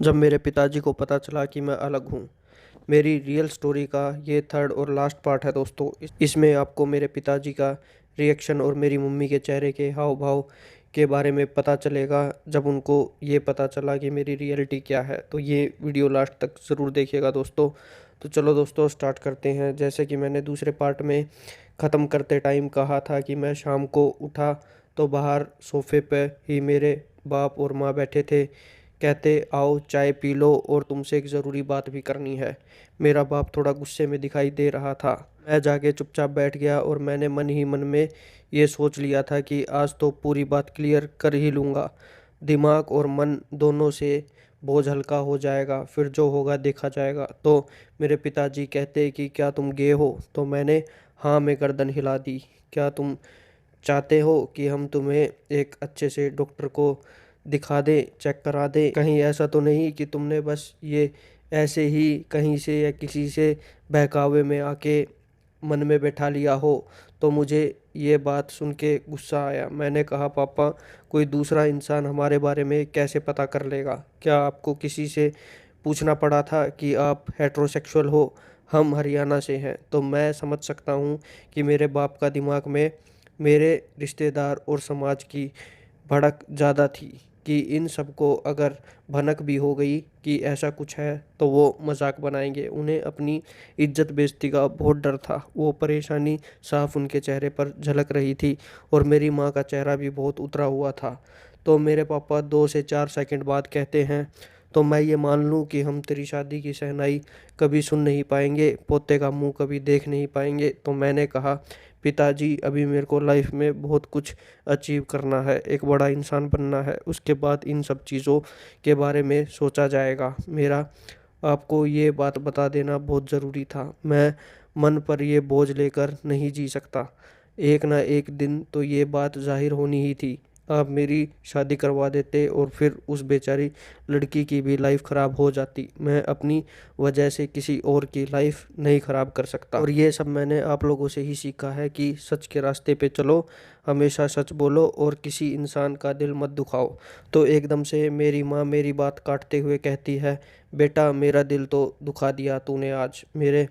जब मेरे पिताजी को पता चला कि मैं अलग हूँ। मेरी रियल स्टोरी का ये थर्ड और लास्ट पार्ट है दोस्तों। इसमें आपको मेरे पिताजी का रिएक्शन और मेरी मम्मी के चेहरे के हाव भाव के बारे में पता चलेगा जब उनको ये पता चला कि मेरी रियलिटी क्या है। तो ये वीडियो लास्ट तक ज़रूर देखिएगा दोस्तों। तो चलो दोस्तों स्टार्ट करते हैं। जैसे कि मैंने दूसरे पार्ट में ख़त्म करते टाइम कहा था कि मैं शाम को उठा तो बाहर सोफ़े पे ही मेरे बाप और माँ बैठे थे। कहते आओ चाय पी लो और तुमसे एक ज़रूरी बात भी करनी है। मेरा बाप थोड़ा गुस्से में दिखाई दे रहा था। मैं जाके चुपचाप बैठ गया और मैंने मन ही मन में ये सोच लिया था कि आज तो पूरी बात क्लियर कर ही लूँगा। दिमाग और मन दोनों से बोझ हल्का हो जाएगा, फिर जो होगा देखा जाएगा। तो मेरे पिताजी कहते कि क्या तुम गे हो? तो मैंने हाँ में गर्दन हिला दी। क्या तुम चाहते हो कि हम तुम्हें एक अच्छे से डॉक्टर को दिखा दें, चेक करा दें? कहीं ऐसा तो नहीं कि तुमने बस ये ऐसे ही कहीं से या किसी से बहकावे में आके मन में बैठा लिया हो? तो मुझे ये बात सुन के गुस्सा आया। मैंने कहा पापा, कोई दूसरा इंसान हमारे बारे में कैसे पता कर लेगा? क्या आपको किसी से पूछना पड़ा था कि आप हेट्रोसेक्सुअल हो? हम हरियाणा से हैं। तो मैं समझ सकता हूँ कि मेरे बाप का दिमाग में मेरे रिश्तेदार और समाज की भड़क ज़्यादा थी कि इन सबको अगर भनक भी हो गई कि ऐसा कुछ है तो वो मजाक बनाएंगे। उन्हें अपनी इज्जत बेइज्जती का बहुत डर था। वो परेशानी साफ उनके चेहरे पर झलक रही थी और मेरी माँ का चेहरा भी बहुत उतरा हुआ था। तो मेरे पापा 2 से 4 सेकंड बाद कहते हैं, तो मैं ये मान लूँ कि हम तेरी शादी की शहनाई कभी सुन नहीं पाएंगे, पोते का मुंह कभी देख नहीं पाएंगे? तो मैंने कहा पिताजी, अभी मेरे को लाइफ में बहुत कुछ अचीव करना है, एक बड़ा इंसान बनना है, उसके बाद इन सब चीज़ों के बारे में सोचा जाएगा। मेरा आपको ये बात बता देना बहुत ज़रूरी था। मैं मन पर ये बोझ लेकर नहीं जी सकता। एक ना एक दिन तो ये बात जाहिर होनी ही थी। आप मेरी शादी करवा देते और फिर उस बेचारी लड़की की भी लाइफ ख़राब हो जाती। मैं अपनी वजह से किसी और की लाइफ नहीं ख़राब कर सकता। और ये सब मैंने आप लोगों से ही सीखा है कि सच के रास्ते पे चलो, हमेशा सच बोलो और किसी इंसान का दिल मत दुखाओ। तो एकदम से मेरी माँ मेरी बात काटते हुए कहती है, बेटा मेरा दिल तो दुखा दिया तूने आज। मेरे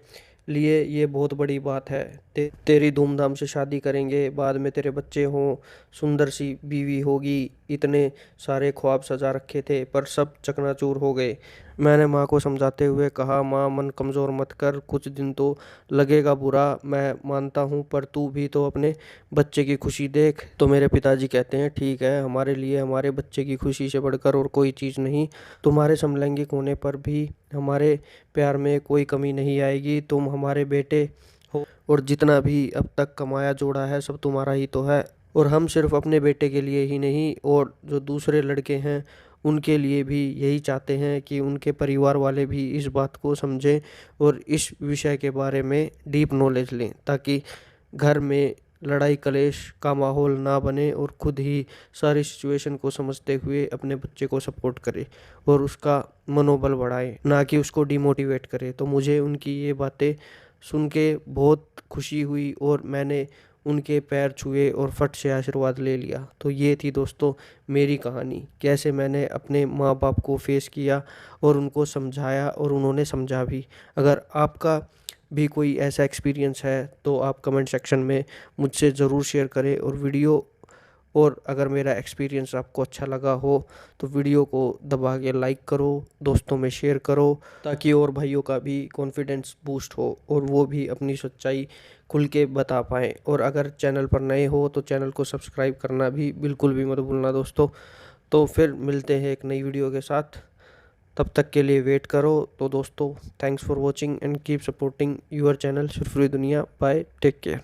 लिए ये बहुत बड़ी बात है। तेरी धूमधाम से शादी करेंगे, बाद में तेरे बच्चे हों, सुंदर सी बीवी होगी, इतने सारे ख्वाब सजा रखे थे पर सब चकनाचूर हो गए। मैंने माँ को समझाते हुए कहा, माँ मन कमज़ोर मत कर, कुछ दिन तो लगेगा बुरा, मैं मानता हूँ, पर तू भी तो अपने बच्चे की खुशी देख। तो मेरे पिताजी कहते हैं, ठीक है, हमारे लिए हमारे बच्चे की खुशी से बढ़कर और कोई चीज़ नहीं। तुम्हारे समलैंगिक होने पर भी हमारे प्यार में कोई कमी नहीं आएगी। तुम हमारे बेटे हो और जितना भी अब तक कमाया जोड़ा है सब तुम्हारा ही तो है। और हम सिर्फ अपने बेटे के लिए ही नहीं, और जो दूसरे लड़के हैं उनके लिए भी यही चाहते हैं कि उनके परिवार वाले भी इस बात को समझें और इस विषय के बारे में डीप नॉलेज लें, ताकि घर में लड़ाई कलेश का माहौल ना बने और खुद ही सारी सिचुएशन को समझते हुए अपने बच्चे को सपोर्ट करे और उसका मनोबल बढ़ाए, ना कि उसको डिमोटिवेट करे। तो मुझे उनकी ये बातें सुन के बहुत खुशी हुई और मैंने उनके पैर छुए और फट से आशीर्वाद ले लिया। तो ये थी दोस्तों मेरी कहानी, कैसे मैंने अपने माँ बाप को फेस किया और उनको समझाया और उन्होंने समझा भी। अगर आपका भी कोई ऐसा एक्सपीरियंस है तो आप कमेंट सेक्शन में मुझसे ज़रूर शेयर करें। और अगर मेरा एक्सपीरियंस आपको अच्छा लगा हो तो वीडियो को दबा के लाइक करो, दोस्तों में शेयर करो, ताकि और भाइयों का भी कॉन्फिडेंस बूस्ट हो और वो भी अपनी सच्चाई खुल के बता पाएँ। और अगर चैनल पर नए हो तो चैनल को सब्सक्राइब करना भी बिल्कुल भी मत भूलना दोस्तों। तो फिर मिलते हैं एक नई वीडियो के साथ, तब तक के लिए वेट करो। तो दोस्तों, thanks for watching and keep supporting your channel सुरफुरी दुनिया। Bye, take care.